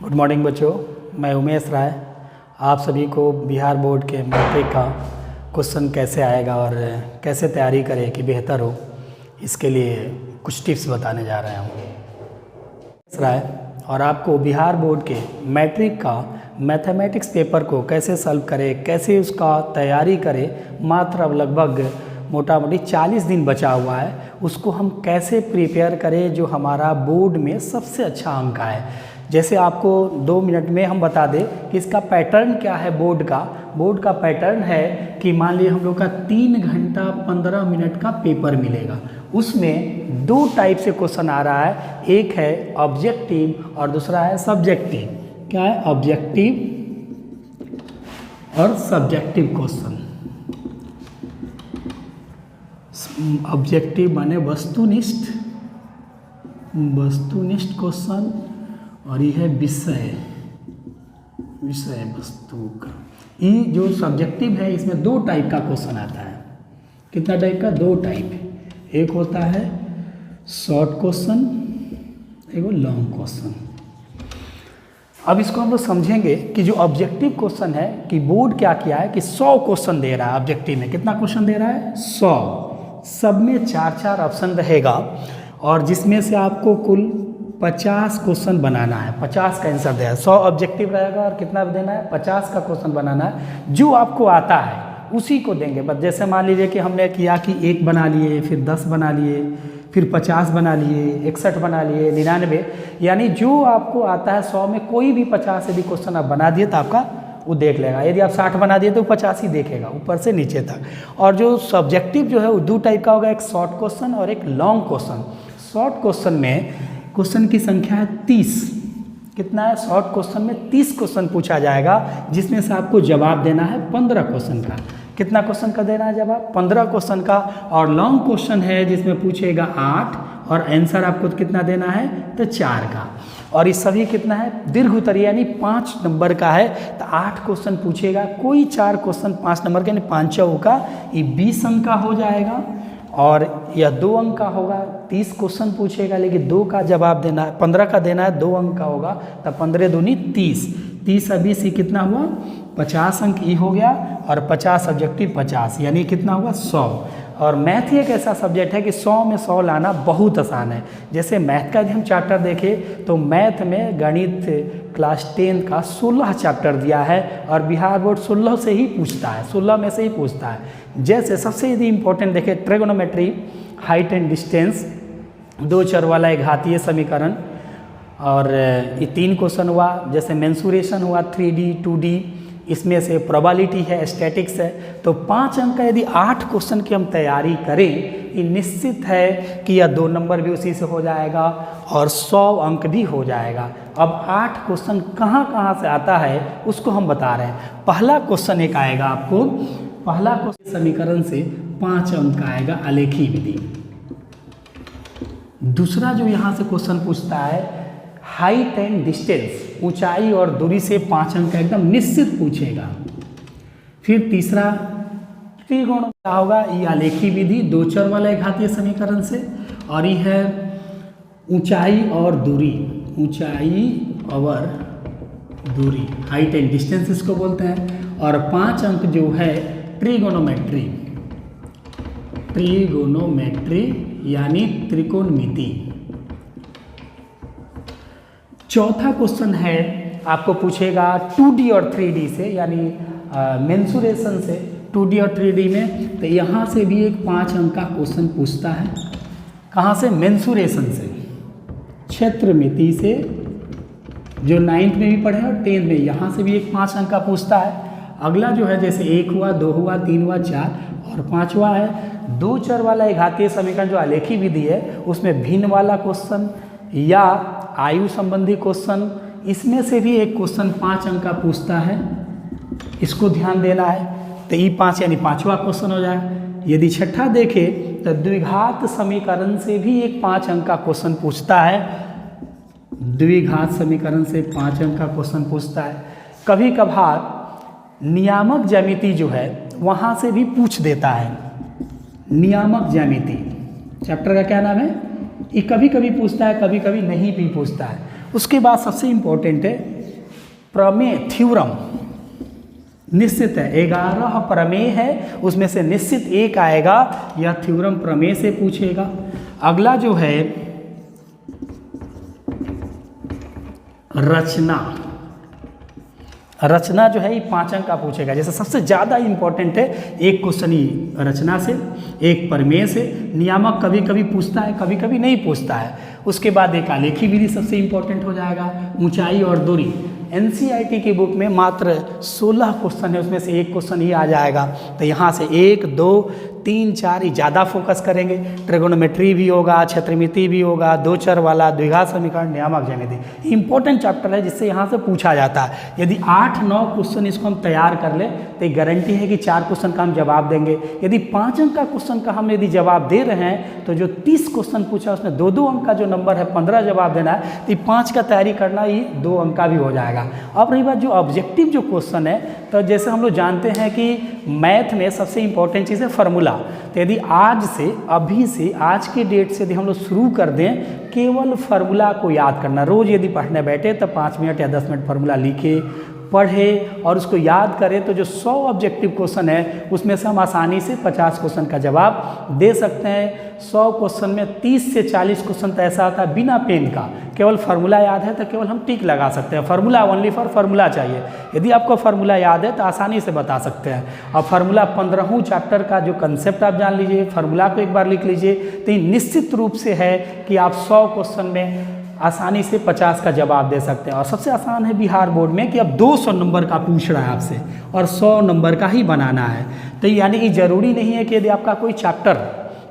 Good morning बच्चों, मैं उमेश राय। आप सभी को बिहार बोर्ड के मैट्रिक का क्वेश्चन कैसे आएगा और कैसे तैयारी करें कि बेहतर हो, इसके लिए कुछ टिप्स बताने जा रहे हैं उमेश राय। और आपको बिहार बोर्ड के मैट्रिक का मैथमेटिक्स पेपर को कैसे सॉल्व करें, कैसे उसका तैयारी करें, मात्र अब लगभग मोटा मोटी 40 दिन बचा हुआ है, उसको हम कैसे प्रिपेयर करें जो हमारा बोर्ड में सबसे अच्छा अंक आए। जैसे आपको 2 मिनट में हम बता दें कि इसका पैटर्न क्या है। बोर्ड का पैटर्न है कि मान लीजिए हम लोग का 3 घंटा 15 मिनट का पेपर मिलेगा। उसमें 2 टाइप से क्वेश्चन आ रहा है, एक है ऑब्जेक्टिव और दूसरा है सब्जेक्टिव। क्या है? ऑब्जेक्टिव और सब्जेक्टिव क्वेश्चन। ऑब्जेक्टिव माने वस्तुनिष्ठ क्वेश्चन, और ये है विषय वस्तु का। ये जो सब्जेक्टिव है इसमें 2 टाइप का क्वेश्चन आता है। कितना टाइप का? 2 टाइप। एक होता है शॉर्ट क्वेश्चन, एक लॉन्ग क्वेश्चन। अब इसको हम लोग समझेंगे कि जो ऑब्जेक्टिव क्वेश्चन है कि बोर्ड क्या किया है कि 100 क्वेश्चन दे रहा है। ऑब्जेक्टिव में कितना क्वेश्चन दे रहा है? 100। सब में 4-4 ऑप्शन रहेगा और जिसमें से आपको कुल 50 क्वेश्चन बनाना है। 50 का आंसर देना है। 100 ऑब्जेक्टिव रहेगा और कितना देना है? 50 का क्वेश्चन बनाना है। जो आपको आता है उसी को देंगे। बस जैसे मान लीजिए कि हमने किया कि 1 बना लिए, फिर 10 बना लिए, फिर 50 बना लिए, 61 बना लिए, 99, यानी जो आपको आता है 100 में कोई भी 50 यदि क्वेश्चन आप बना दिए तो आपका वो देख लेगा। यदि आप 60 बना दिए तो 50 ही देखेगा ऊपर से नीचे तक। और जो सब्जेक्टिव जो है वो 2 टाइप का होगा, एक शॉर्ट क्वेश्चन और एक लॉन्ग क्वेश्चन। शॉर्ट क्वेश्चन में क्वेश्चन की संख्या है 30। कितना है? शॉर्ट क्वेश्चन में 30 क्वेश्चन पूछा जाएगा, जिसमें से आपको जवाब देना है 15 क्वेश्चन का। कितना क्वेश्चन का देना है जवाब? 15 क्वेश्चन का। और लॉन्ग क्वेश्चन है जिसमें पूछेगा 8 और आंसर आपको कितना देना है? तो 4 का। और ये सभी कितना है? दीर्घ उत्तर यानी 5 नंबर का है तो 8 क्वेश्चन पूछेगा। कोई 4 क्वेश्चन 5 नंबर का यानी 5 चौका का, ये 20 अंक का हो जाएगा। और यह 2 अंक का होगा। 30 क्वेश्चन पूछेगा लेकिन 2 का जवाब देना है, 15 का देना है, 2 अंक का होगा तो 15 दूनी 30। 30 और 20 कितना हुआ? 50 अंक ही हो गया। और 50 ऑब्जेक्टिव 50 यानी कितना हुआ? 100। और मैथ ही एक ऐसा सब्जेक्ट है कि 100 में 100 लाना बहुत आसान है। जैसे मैथ का यदि हम चैप्टर देखें तो मैथ में गणित क्लास 10 का 16 चैप्टर दिया है और बिहार बोर्ड 16 से ही पूछता है, 16 में से ही पूछता है। जैसे सबसे यदि इम्पोर्टेंट देखें ट्रिगोनोमेट्री, हाइट एंड डिस्टेंस, 2 चर वाला एक घातीय समीकरण, और ये 3 क्वेश्चन हुआ। जैसे मेंसुरेशन हुआ 3D 2D, इसमें से प्रोबेबिलिटी है, स्टैटिक्स है। तो 5 अंक का यदि 8 क्वेश्चन की हम तैयारी करें, ये निश्चित है कि यह 2 नंबर भी उसी से हो जाएगा और 100 अंक भी हो जाएगा। अब 8 क्वेश्चन कहाँ कहाँ से आता है उसको हम बता रहे हैं। पहला क्वेश्चन एक आएगा आपको, पहला क्वेश्चन समीकरण से 5 अंक का आएगा, आलेखी विधि। दूसरा जो यहाँ से क्वेश्चन पूछता है हाइट एंड डिस्टेंस, ऊंचाई और दूरी से 5 अंक का एकदम निश्चित पूछेगा। फिर तीसरा त्रिकोण क्या होगा? ये आलेखी विधि, 2 चर वाला एक घातीय समीकरण से। और ये है ऊंचाई और दूरी, हाइट एंड डिस्टेंस इसको बोलते हैं। और 5 अंक जो है ट्रिगोनोमेट्री यानी त्रिकोणमिति। चौथा क्वेश्चन है आपको पूछेगा 2D और 3D से, यानी मेंसुरेशन से 2D और 3D में। तो यहाँ से भी एक 5 अंक का क्वेश्चन पूछता है। कहाँ से? मेंसुरेशन से, क्षेत्रमिति से, जो 9th में भी पढ़े और 10th में, यहाँ से भी एक 5 अंक का पूछता है। अगला जो है जैसे 1 हुआ, 2 हुआ, 3 हुआ, 4 और 5वां है 2 चर वाला एक घातीय समीकरण जो आलेखी विधि है, उसमें भिन्न वाला क्वेश्चन या आयु संबंधी क्वेश्चन, इसमें से भी एक क्वेश्चन 5 अंक का पूछता है। इसको ध्यान देना है। तो ई 5 यानी 5वां क्वेश्चन हो जाए। यदि छठा देखें तो द्विघात समीकरण से भी एक 5 अंक का क्वेश्चन पूछता है। द्विघात समीकरण से 5 अंक का क्वेश्चन पूछता है। कभी कभार नियामक ज्यामिति जो है वहाँ से भी पूछ देता है। नियामक ज्यामिति चैप्टर का क्या नाम है? ये कभी कभी पूछता है, कभी कभी नहीं भी पूछता है। उसके बाद सबसे इम्पोर्टेंट है प्रमेय थ्योरम निश्चित है, 11 प्रमेय है उसमें से निश्चित एक आएगा, यह थ्योरम प्रमेय से पूछेगा। अगला जो है रचना, रचना जो है ये 5 अंक का पूछेगा। जैसे सबसे ज़्यादा इंपॉर्टेंट है, एक क्वेश्चन ही रचना से, एक प्रमेय से, नियामक कभी कभी पूछता है कभी कभी नहीं पूछता है। उसके बाद एक आलेखी विधि सबसे इंपॉर्टेंट हो जाएगा, ऊंचाई और दूरी। एनसीईआरटी की बुक में मात्र 16 क्वेश्चन है, उसमें से एक क्वेश्चन ही आ जाएगा। तो यहाँ से 1, 2, 3, 4 ही ज़्यादा फोकस करेंगे। ट्रिगोनोमेट्री भी होगा, क्षेत्रमिति भी होगा, 2 चर वाला, द्विघात समीकरण, नियामक ज्यामिति, इंपॉर्टेंट चैप्टर है जिससे यहाँ से पूछा जाता है। यदि 8-9 क्वेश्चन इसको हम तैयार कर ले तो गारंटी है कि 4 क्वेश्चन का हम जवाब देंगे। यदि 5 अंक का क्वेश्चन का हम यदि जवाब दे रहे हैं तो जो 30 क्वेश्चन पूछा उसमें 2-2 अंक का जो नंबर है 15 जवाब देना है, तो 5 का तैयारी करना ही 2 अंक का भी हो जाएगा। अब रही बात जो ऑब्जेक्टिव जो क्वेश्चन है, तो जैसे हम लोग जानते हैं कि मैथ में सबसे इंपॉर्टेंट चीज़ है फार्मूला। तो यदि आज से, अभी से, आज के डेट से यदि हम लोग शुरू कर दें केवल फार्मूला को याद करना, रोज़ यदि पढ़ने बैठे तो 5 मिनट या 10 मिनट फार्मूला लिखे, पढ़े और उसको याद करें, तो जो 100 ऑब्जेक्टिव क्वेश्चन है उसमें से हम आसानी से 50 क्वेश्चन का जवाब दे सकते हैं। 100 क्वेश्चन में 30 से 40 क्वेश्चन तो ऐसा आता है बिना पेन का, केवल फार्मूला याद है तो केवल हम टिक लगा सकते हैं। फार्मूला ओनली फॉर फार्मूला चाहिए। यदि आपको फार्मूला याद है तो आसानी से बता सकते हैं। और फार्मूला 15 चैप्टर का जो कंसेप्ट आप जान लीजिए, फार्मूला को एक बार लिख लीजिए, तो ये निश्चित रूप से है कि आप 100 क्वेश्चन में आसानी से 50 का जवाब दे सकते हैं। और सबसे आसान है बिहार बोर्ड में कि अब 200 नंबर का पूछ रहा है आपसे और 100 नंबर का ही बनाना है। तो यानी कि ज़रूरी नहीं है कि यदि आपका कोई चैप्टर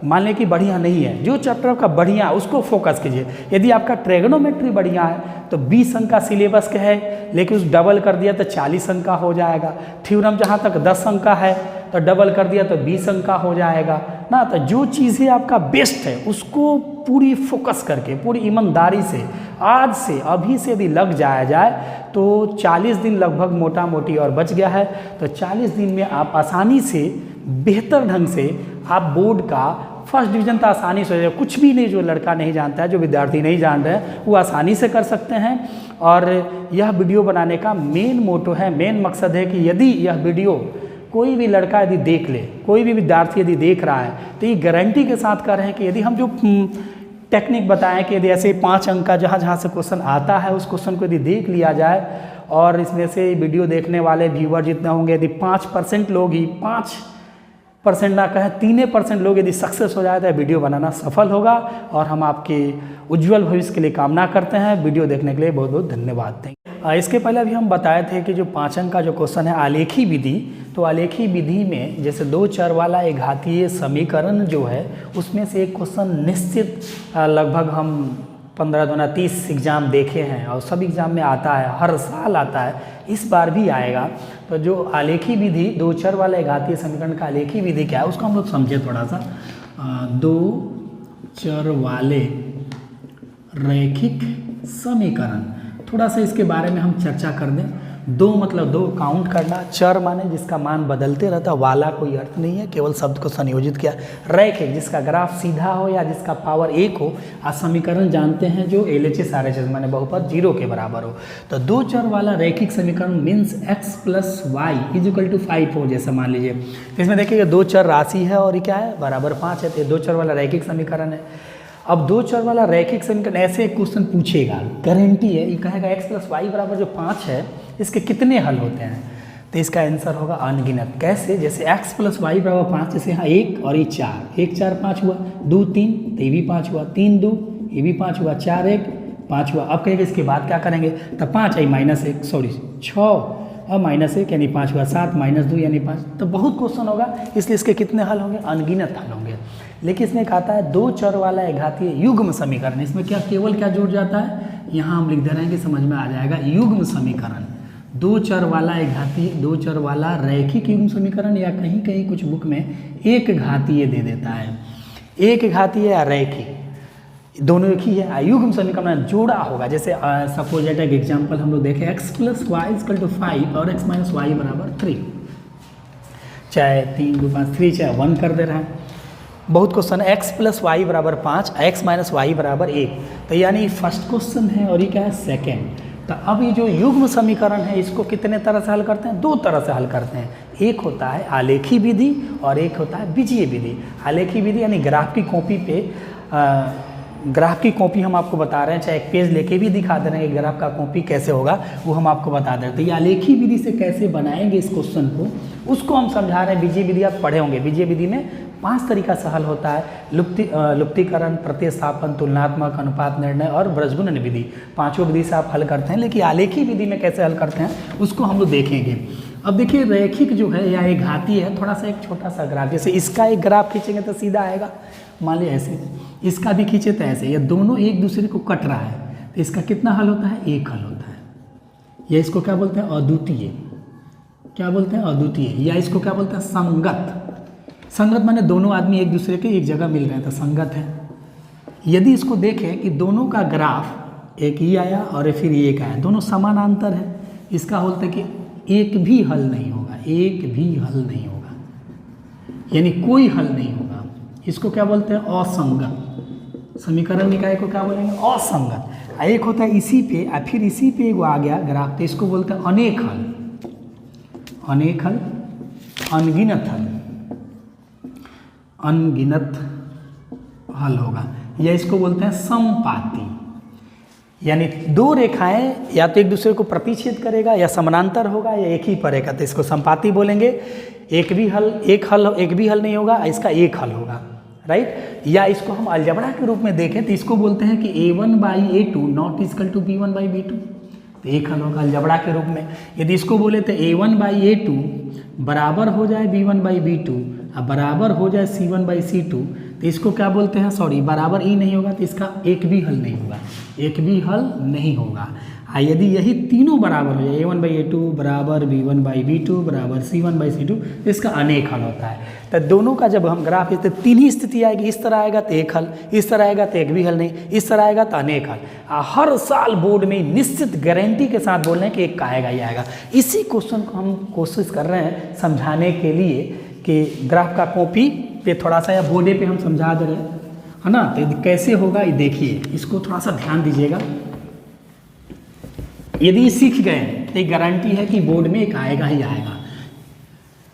मान लें कि बढ़िया नहीं है, जो चैप्टर आपका बढ़िया उसको फोकस कीजिए। यदि आपका ट्रिगोनोमेट्री बढ़िया है तो 20 अंक का सिलेबस का है, लेकिन उस डबल कर दिया तो 40 अंक का हो जाएगा। थ्योरम जहाँ तक 10 अंक का है तो डबल कर दिया तो 20 अंक का हो जाएगा ना। तो जो चीज़ें आपका बेस्ट है उसको पूरी फोकस करके, पूरी ईमानदारी से, आज से, अभी से यदि लग जाए तो 40 दिन लगभग मोटा मोटी और बच गया है। तो 40 दिन में आप आसानी से, बेहतर ढंग से आप बोर्ड का फर्स्ट डिवीज़न तो आसानी से हो जाएगा। कुछ भी नहीं, जो लड़का नहीं जानता है, जो विद्यार्थी नहीं जान रहे हैं, वो आसानी से कर सकते हैं। और यह वीडियो बनाने का मेन मोटो है, मेन मकसद है कि यदि यह वीडियो कोई भी लड़का यदि देख ले, कोई भी विद्यार्थी यदि देख रहा है, तो ये गारंटी के साथ कर रहे हैं कि यदि हम जो टेक्निक बताएं कि यदि ऐसे 5 अंक का जहाँ से क्वेश्चन आता है उस क्वेश्चन को यदि देख लिया जाए, और इसमें से वीडियो देखने वाले व्यूअर जितने होंगे, यदि 5% लोग ही, 5% ना कहें 3% लोग यदि सक्सेस हो जाए तो वीडियो बनाना सफल होगा। और हम आपके उज्जवल भविष्य के लिए कामना करते हैं। वीडियो देखने के लिए बहुत बहुत धन्यवाद देंगे। इसके पहले अभी हम बताए थे कि जो 5 अंक का जो क्वेश्चन है आलेखी विधि, तो आलेखी विधि में जैसे 2 चर वाला एक घातीय समीकरण जो है उसमें से एक क्वेश्चन निश्चित लगभग हम 15-30 एग्ज़ाम देखे हैं और सब एग्ज़ाम में आता है, हर साल आता है, इस बार भी आएगा। तो जो आलेखी विधि, 2 चर वाला एक घातीय समीकरण का आलेखी विधि क्या है उसको हम लोग समझे थोड़ा सा। 2 चर वाले रैखिक समीकरण, थोड़ा सा इसके बारे में हम चर्चा कर दें। 2 मतलब 2 काउंट करना, चर माने जिसका मान बदलते रहता, वाला कोई अर्थ नहीं है, केवल शब्द को संयोजित किया। रैखिक जिसका ग्राफ सीधा हो या जिसका पावर 1 हो। आज समीकरण जानते हैं जो LHS RHS माने बहुपद 0 के बराबर हो। तो 2 चर वाला रैखिक समीकरण मीन्स x + y = 5 हो, जैसा मान लीजिए। तो इसमें देखिएगा 2 चर राशि है और ये क्या है, बराबर 5 है। तो 2 चर वाला रैखिक समीकरण है। अब 2 चर वाला रैखिक समीकरण ऐसे एक क्वेश्चन पूछेगा, गारंटी है, ये कहेगा x + y = जो 5 है इसके कितने हल होते हैं। तो इसका आंसर होगा अनगिनत। कैसे, जैसे x + y = 5, जैसे यहाँ 1 और ये 4, 1 4 5 हुआ, 2 3 तो ये भी 5 हुआ, 3 2 ये भी 5 हुआ, 4 1 5 हुआ। अब कहेंगे इसके बाद क्या करेंगे, तो 5 है -1 सॉरी 6 और -1 यानी 5 हुआ, 7 -2 यानी 5। तो बहुत क्वेश्चन होगा, इसलिए इसके कितने हल होंगे, अनगिनत हल होंगे। लेकिन इसने कहा है 2 चर वाला एक घातीय युग्म समीकरण, इसमें क्या केवल क्या जुड़ जाता है, यहाँ हम लिख दे रहे हैं कि समझ में आ जाएगा, युग्म समीकरण। 2 चर वाला एक घातीय, 2 चर वाला रैखिक युग्म समीकरण, या कहीं कहीं कुछ बुक में एक घातीय दे देता है, एक घातीय या रैखिक, दोनों एक ही है। युग्म समीकरण जोड़ा होगा, जैसे सपोज एट एक एग्जाम्पल हम लोग देखें, x + y = 5 और x - y = 3, चाहे 3 2 5 3 चाहे 1 कर दे रहे हैं। बहुत क्वेश्चन है x + y = 5, x - y = 1। तो यानी फर्स्ट क्वेश्चन है और ये क्या है, सेकेंड। तो अब ये जो युग्म समीकरण है इसको कितने तरह से हल करते हैं? दो तरह से हल करते हैं। एक होता है आलेखी विधि और एक होता है बीजीय विधि। आलेखी विधि यानी ग्राफ की कॉपी पे ग्राफ की कॉपी हम आपको बता रहे हैं, चाहे एक पेज लेके भी दिखा दे रहे हैं कि ग्राफ का कॉपी कैसे होगा, वो हम आपको बता दे रहे हैं। तो ये आलेखी विधि से कैसे बनाएंगे इस क्वेश्चन को, उसको हम समझा रहे हैं। बीजीय विधि आप पढ़े होंगे। बीजीय विधि में 5 तरीका से हल होता है। लुप्तीकरण, प्रतिस्थापन, तुलनात्मक, अनुपात निर्णय और बृजगुणन विधि। 5 विधि से आप हल करते हैं, लेकिन आलेखी विधि में कैसे हल करते हैं उसको हम लोग देखेंगे। अब देखिए रैखिक जो है या एक घाती है, थोड़ा सा एक छोटा सा ग्राफ, जैसे इसका एक ग्राफ खींचेंगे तो सीधा आएगा, मान लिया ऐसे, इसका भी खींचे तो ऐसे, ये दोनों एक दूसरे को कट रहा है, तो इसका कितना हल होता है? एक हल होता है। या इसको क्या बोलते हैं? अद्वितीय। क्या बोलते हैं? अद्वितीय। या इसको क्या बोलते हैं? संगत। संगत माने दोनों आदमी एक दूसरे के एक जगह मिल रहे हैं तो संगत है। यदि इसको देखें कि दोनों का ग्राफ एक ये आया और फिर ये एक आया, दोनों समानांतर है, इसका बोलते हैं कि एक भी हल नहीं होगा, एक भी हल नहीं होगा, यानी कोई हल नहीं होगा। इसको क्या बोलते हैं? असंगत। समीकरण निकाय को क्या बोलेंगे? असंगत। एक होता है इसी पे और फिर इसी पे एगो आ गया ग्राफ, तो इसको बोलते हैं अनेक हल। अनेक हल, अनगिनत हल, अनगिनत हल होगा। या इसको बोलते हैं समपाती, यानी दो रेखाएं या तो एक दूसरे को प्रतिच्छेद करेगा या समानांतर होगा या एक ही पड़ेगा, तो इसको समपाती बोलेंगे। एक भी हल नहीं होगा, इसका एक हल होगा, राइट। या इसको हम अलजबड़ा के रूप में देखें तो इसको बोलते हैं कि a1/a2 not equal to b1/b2, तो एक हल होगा अलजबड़ा के रूप में। यदि इसको बोले तो a1/a2 बराबर हो जाए b1/b2 और बराबर हो जाए c1/c2, तो इसको क्या बोलते हैं? सॉरी, बराबर ही नहीं होगा तो इसका एक भी हल नहीं होगा, एक भी हल नहीं होगा। यदि यही तीनों बराबर हो जाए, a1/a2 बराबर b1/b2 बराबर c1/c2, तो इसका अनेक हल होता है। तो दोनों का जब हम ग्राफ तो तीन ही स्थिति आएगी, इस तरह आएगा तो एक हल, इस तरह आएगा तो एक भी हल नहीं, इस तरह आएगा तो अनेक हल। हर साल बोर्ड में निश्चित गारंटी के साथ बोल रहे हैं कि एक का आएगा ही आएगा। इसी क्वेश्चन को हम कोशिश कर रहे हैं समझाने के लिए कि ग्राफ का कॉपी पे थोड़ा सा या बोर्डे पे हम समझा दे रहे हैं, है ना। तो कैसे होगा ये देखिए, इसको थोड़ा सा ध्यान दीजिएगा। यदि सीख गए तो एक गारंटी है कि बोर्ड में एक आएगा ही आएगा।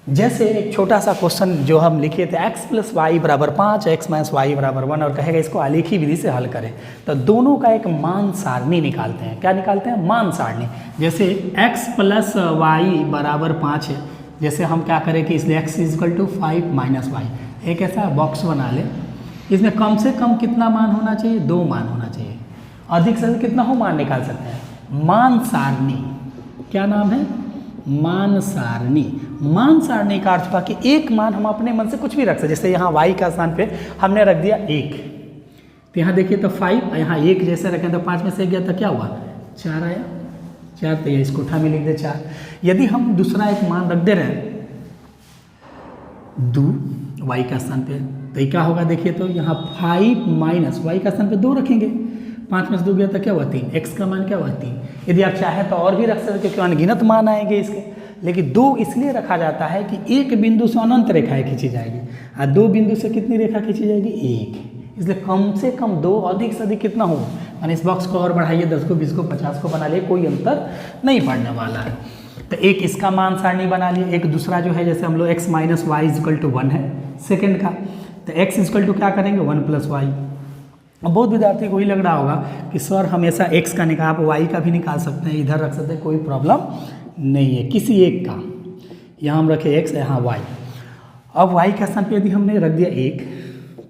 जैसे एक छोटा सा क्वेश्चन जो हम लिखे थे, x + y = 5, x - y = 1, और कहेगा इसको आलेखी विधि से हल करें, तो दोनों का एक मान सारणी निकालते हैं। क्या निकालते हैं? मान सारणी। जैसे x + y = 5 है, जैसे हम क्या करें कि इसलिए x = 5 - y, एक ऐसा बॉक्स बना ले, इसमें कम से कम कितना मान होना चाहिए? 2 मान होना चाहिए। अधिक से अधिक कितना हो मान निकाल सकते हैं? मान सारणी। क्या नाम है? मान सारणी। मान सारणी का अर्थ हुआ कि एक मान हम अपने मन से कुछ भी रख सकते। जैसे यहाँ y का स्थान पे हमने रख दिया 1, तो यहाँ देखिए तो 5, यहाँ 1 जैसे रखें तो 5 में से गया तो क्या हुआ? 4 आया, 4, तो ये इसको उठा में लिख दे 4। यदि हम दूसरा एक मान रख दे रहे हैं 2 y का स्थान पे, तो क्या होगा? देखिए तो यहाँ 5 - y का स्थान पे 2 रखेंगे, 5 में से 2 गया तो क्या हुआ? 3। x का मान क्या हुआ? 3। यदि आप चाहें तो और भी रख सकते, क्योंकि अनगिनत मान आएंगे इसके, लेकिन 2 इसलिए रखा जाता है कि एक बिंदु से अनंत रेखाएं खींची जाएगी और 2 बिंदु से कितनी रेखा खींची जाएगी? 1। इसलिए कम से कम 2, अधिक से अधिक कितना हो? यानी इस बॉक्स को और बढ़ाइए, 10 को, 20 को, 50 को बना लिए, कोई अंतर नहीं पड़ने वाला है। तो एक इसका मान सारणी बना लिए। एक दूसरा जो है, जैसे हम लोग x - y = 1 है सेकेंड का, तो x = क्या करेंगे? 1 + y। अब बहुत विद्यार्थी को ही लग रहा होगा कि सर हमेशा x का निकाल, आप y का भी निकाल सकते हैं, इधर रख सकते हैं, कोई प्रॉब्लम नहीं है किसी एक का। यहाँ हम रखे x, यहाँ y। अब y के स्थान पे यदि हमने रख दिया 1,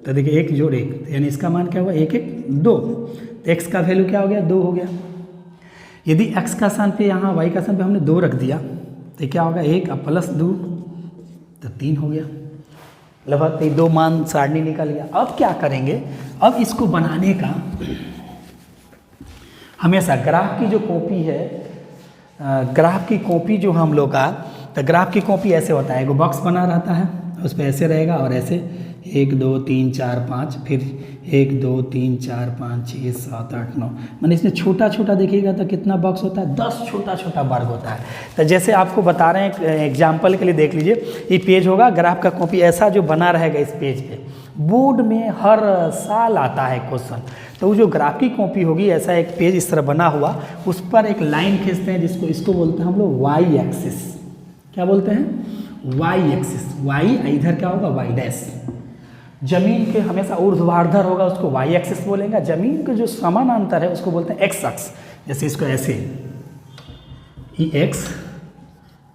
तो देखिए 1 + 1, यानी इसका मान क्या हुआ? 1 - 1 = 2, तो x का वैल्यू क्या हो गया? 2 हो गया। यदि x का स्थान पे, यहाँ y का स्थान पे हमने 2 रख दिया, तो क्या होगा? 1 + 2 तो 3 हो गया। लगभग 2 मान सारणी निकल गया। अब क्या करेंगे? अब इसको बनाने का हमेशा ग्राफ की जो कॉपी है, ग्राफ की कॉपी जो हम लोग का, तो ग्राफ की कॉपी ऐसे होता है, एगो बॉक्स बना रहता है, उस पर ऐसे रहेगा और ऐसे 1 2 3 4 5, फिर 1 2 3 4 5 6 7 8 9, मैंने इसमें छोटा छोटा देखिएगा तो कितना बॉक्स होता है? 10 छोटा छोटा वर्ग होता है। तो जैसे आपको बता रहे हैं, एग्जाम्पल के लिए देख लीजिए, ये पेज होगा, ग्राफ का कॉपी ऐसा जो बना रहेगा इस पेज पे। बोर्ड में हर साल आता है क्वेश्चन, तो वो जो ग्राफ की कॉपी होगी, ऐसा एक पेज इस तरह बना हुआ, उस पर एक लाइन खींचते हैं जिसको इसको बोलते हैं हम लोग वाई एक्सिस। क्या बोलते हैं? Y axis. वाई इधर क्या होगा? Y dash. जमीन के हमेशा ऊर्ध्वाधर होगा उसको वाई एक्सिस बोलेंगे, जमीन के जो समानांतर है उसको बोलते हैं एक्स अक्ष। जैसे इसको ऐसे ई एक्स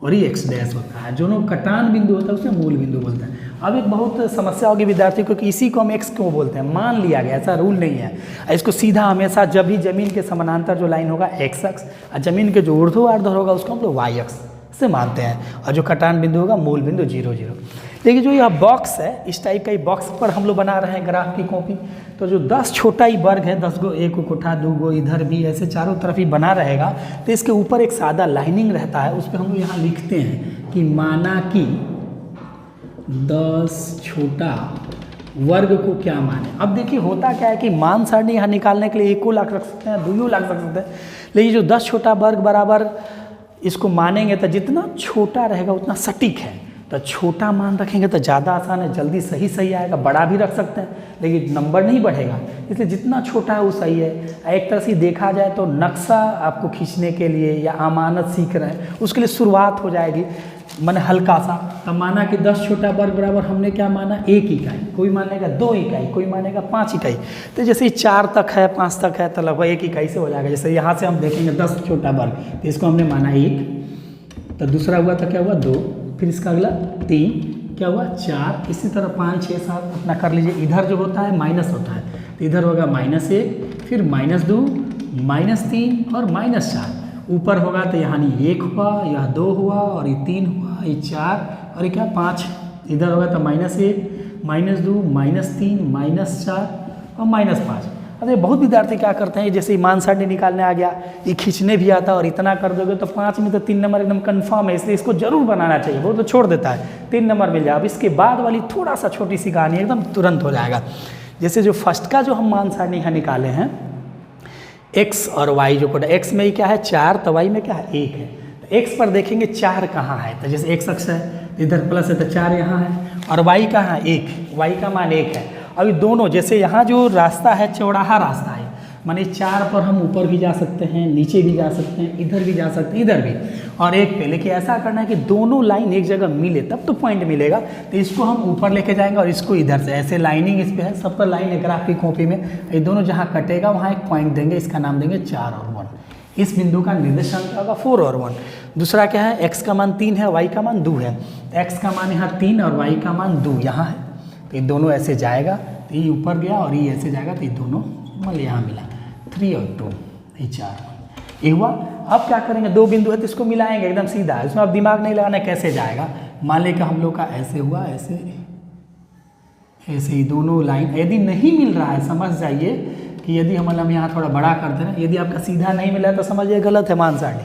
और ये एक्स डैश होता है, दोनों कटान बिंदु होता है उसे मूल बिंदु बोलते हैं। अब एक बहुत समस्या होगी विद्यार्थी को कि इसी को हम एक्स क्यों बोलते हैं, मान लिया गया, ऐसा रूल नहीं है। इसको सीधा हमेशा जब भी जमीन के समानांतर जो लाइन होगा एक्स अक्ष और जमीन के जो ऊर्ध्वाधर होगा उसको हम लोग वाई अक्ष से मानते हैं, और जो कटान बिंदु होगा मूल बिंदु 0 0। देखिए जो यह बॉक्स है, इस टाइप का ही बॉक्स पर हम लोग बना रहे हैं ग्राफ की कॉपी। तो जो 10 छोटा ही वर्ग है, 10 गो, एक कोठा, 2 गो इधर भी, ऐसे चारों तरफ ही बना रहेगा। तो इसके ऊपर एक सादा लाइनिंग रहता है, उस पर हम लोग यहाँ लिखते हैं कि माना कि 10 छोटा वर्ग को क्या माने। अब देखिए होता क्या है कि मान सारणी यहाँ निकालने के लिए 1 लाख रख सकते हैं, 2 लाख रख सकते हैं, लेकिन जो 10 छोटा वर्ग बराबर इसको मानेंगे तो जितना छोटा रहेगा उतना सटीक है। तो छोटा मान रखेंगे तो ज़्यादा आसान है, जल्दी सही आएगा। बड़ा भी रख सकते हैं लेकिन नंबर नहीं बढ़ेगा, इसलिए जितना छोटा है वो सही है। एक तरह से देखा जाए तो नक्शा आपको खींचने के लिए या अमानत सीख रहे हैं उसके लिए शुरुआत हो जाएगी, मैंने हल्का सा। तब माना कि 10 छोटा वर्ग बराबर हमने क्या माना? 1 इकाई, कोई मानेगा 2 इकाई, कोई मानेगा 5 इकाई। तो जैसे 4 तक है, 5 तक है, तो लगभग 1 इकाई से हो जाएगा। जैसे यहाँ से हम देखेंगे 10 छोटा वर्ग, तो इसको हमने माना 1, तो दूसरा हुआ तो क्या हुआ 2, फिर इसका अगला 3, क्या हुआ 4, इसी तरह 5 6 7 अपना कर लीजिए। इधर जो होता है माइनस होता है, तो इधर होगा -1, फिर -2, -3 और -4। ऊपर होगा तो यहाँ नहीं 1 हुआ, यह 2 हुआ, और ये 3 हुआ, ये 4, और ये क्या 5। इधर होगा तो -1, -2, -3, -4 और -5। अरे बहुत विद्यार्थी क्या करते हैं, जैसे मान सारणी निकालने आ गया, ये खींचने भी आता है, और इतना कर दोगे तो 5 में तो 3 नंबर एकदम कंफर्म है, इसलिए इसको जरूर बनाना चाहिए। वो तो छोड़ देता है, 3 नंबर मिल जाए। अब इसके बाद वाली थोड़ा सा छोटी सी कहानी एकदम तुरंत हो जाएगा। जैसे जो फर्स्ट का जो हम मान सारणी यहाँ निकाले हैं, एक्स और वाई जो कोड, एक्स में ही क्या है 4, तो वाई में क्या है 1 है। तो एक्स पर देखेंगे 4 कहाँ है, तो जैसे एक्स अक्ष है तो इधर प्लस है तो 4 यहाँ है, और वाई कहाँ है 1, वाई का मान 1 है। अभी दोनों जैसे यहाँ जो रास्ता है चौराहा रास्ता है, माने 4 पर हम ऊपर भी जा सकते हैं, नीचे भी जा सकते हैं, इधर भी जा सकते हैं, इधर भी, और 1 पे। लेकिन ऐसा करना है कि दोनों लाइन एक जगह मिले तब तो पॉइंट मिलेगा। तो इसको हम ऊपर लेके जाएंगे और इसको इधर से, ऐसे लाइनिंग इस पे है, सब पर लाइन है ग्राफ की कॉपी में। ये दोनों जहाँ कटेगा वहाँ एक पॉइंट देंगे, इसका नाम देंगे 4 और 1। इस बिंदु का निर्देशांक होगा 4 और 1। दूसरा क्या है, एक्स का मान 3 है, वाई का मान 2 है। एक्स का मान यहाँ 3 और वाई का मान 2 यहाँ है, तो ये दोनों ऐसे जाएगा, तो ये ऊपर गया और ये ऐसे जाएगा, तो ये दोनों मतलब यहाँ मिला 3 और 2, ये 4 ये हुआ। अब क्या करेंगे, 2 बिंदु है तो इसको मिलाएंगे एकदम सीधा, इसमें अब दिमाग नहीं लगाना कैसे जाएगा। मान लें कि हम लोग का ऐसे हुआ, ऐसे ऐसे ही दोनों लाइन, यदि नहीं मिल रहा है समझ जाइए कि यदि हम यहाँ थोड़ा बड़ा कर देना, यदि आपका सीधा नहीं मिला तो समझिए गलत है मान सारणी।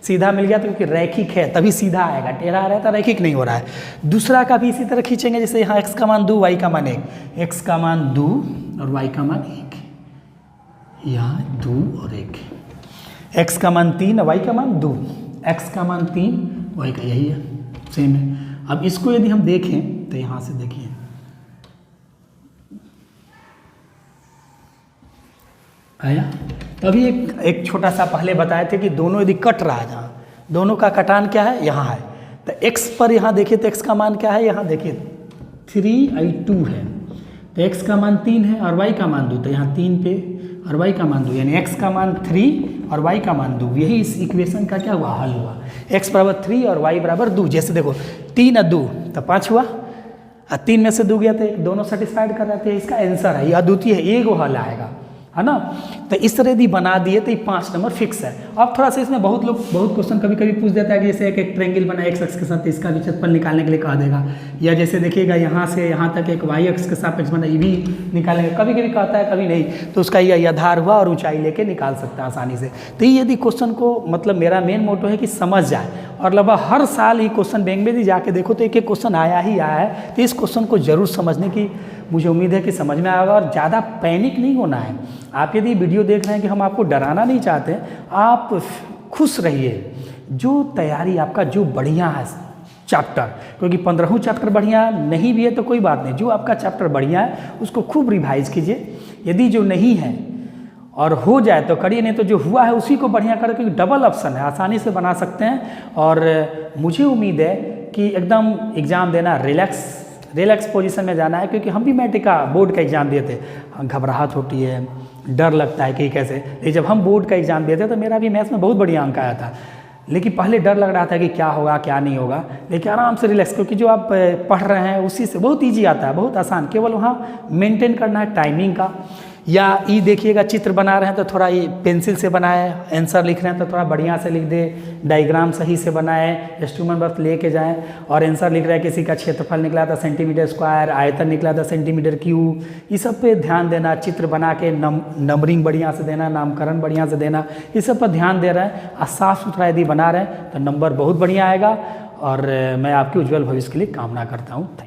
सीधा मिल गया तो क्योंकि रैखिक है तभी सीधा आएगा, टेढ़ा आ रहा है तो रैखिक नहीं हो रहा है। दूसरा का भी इसी तरह खींचेंगे, जैसे यहाँ x का मान 2, y का मान 1, x का मान 2 और y का मान 1, यहाँ 2 और 1, x का मान 3 और y का मान 2, x का मान 3, y का यही है, सेम है। अब इसको यदि हम देखें तो यहाँ से देखिए, आया। तो अभी एक छोटा सा पहले बताए थे कि दोनों यदि कट रहा है, जहाँ दोनों का कटान क्या है यहाँ है, तो x पर यहाँ देखिए तो x का मान क्या है, यहाँ देखिए 3i2 है, तो x का मान 3 है और y का मान 2, तो यहाँ 3 पे और y का मान 2, यानी x का मान 3 और y का मान 2। यही इस इक्वेशन का क्या हुआ, हल हुआ। x बराबर 3 और y बराबर 2। जैसे देखो 3 और 2 तो 5 हुआ, और 3 में से 2 गया तो दोनों सेटिस्फाइड कर रहे थे। इसका आंसर है, यह अद्वितीय है, एक हल आएगा, है ना। तो इस तरह यदि बना दिए तो ये 5 नंबर फिक्स है। अब थोड़ा सा इसमें बहुत क्वेश्चन कभी कभी पूछ देता है कि जैसे एक ट्रायंगल बना x अक्ष के साथ, इसका भी क्षेत्रफल निकालने के लिए कहा देगा, या जैसे देखिएगा यहाँ से यहाँ तक एक y अक्ष के सापेक्ष बना, ये भी निकालेंगे, कभी कभी कहता है कभी नहीं, तो उसका यह आधार हुआ और ऊंचाई लेके निकाल सकता है आसानी से। तो ये यदि क्वेश्चन को, मतलब मेरा मेन मोटो है कि समझ जाए, और लगभग हर साल ये क्वेश्चन बैंक में भी जाके देखो तो एक एक क्वेश्चन आया ही आया है। तो इस क्वेश्चन को जरूर समझने की मुझे उम्मीद है कि समझ में आएगा, और ज़्यादा पैनिक नहीं होना है। आप यदि वीडियो देख रहे हैं कि हम आपको डराना नहीं चाहते, आप खुश रहिए। जो तैयारी आपका जो बढ़िया है चैप्टर, क्योंकि 15वां चैप्टर बढ़िया नहीं भी है तो कोई बात नहीं, जो आपका चैप्टर बढ़िया है उसको खूब रिवाइज कीजिए। यदि जो नहीं है और हो जाए तो करिए, नहीं तो जो हुआ है उसी को बढ़िया करें, क्योंकि डबल ऑप्शन है, आसानी से बना सकते हैं। और मुझे उम्मीद है कि एकदम एग्ज़ाम देना रिलैक्स पोजीशन में जाना है, क्योंकि हम भी मैट्रिक का बोर्ड का एग्ज़ाम दिए थे, घबराहट होती है, डर लगता है कि कैसे। लेकिन जब हम बोर्ड का एग्ज़ाम दिए थे तो मेरा भी मैथ्स में बहुत बढ़िया अंक आया था, लेकिन पहले डर लग रहा था कि क्या होगा क्या नहीं होगा। लेकिन आराम से रिलैक्स, क्योंकि जो आप पढ़ रहे हैं उसी से बहुत ईजी आता है, बहुत आसान, केवल वहाँ मेंटेन करना है टाइमिंग का। या ई देखिएगा, चित्र बना रहे हैं तो थोड़ा ये पेंसिल से बनाए, आंसर लिख रहे हैं तो थोड़ा बढ़िया से लिख दे, डायग्राम सही से बनाए, इंस्ट्रूमेंट बस लेके जाएं। और आंसर लिख रहा है, किसी का क्षेत्रफल निकला था सेंटीमीटर स्क्वायर, आयतन निकला था सेंटीमीटर क्यूब, ये सब पे ध्यान देना। चित्र बना के नंबरिंग बढ़िया से देना, नामकरण बढ़िया से देना, इस सब पर ध्यान दे रहे हैं और साफ़ सुथरा यदि बना रहे हैं तो नंबर बहुत बढ़िया आएगा। और मैं आपके उज्जवल भविष्य के लिए कामना करता हूँ।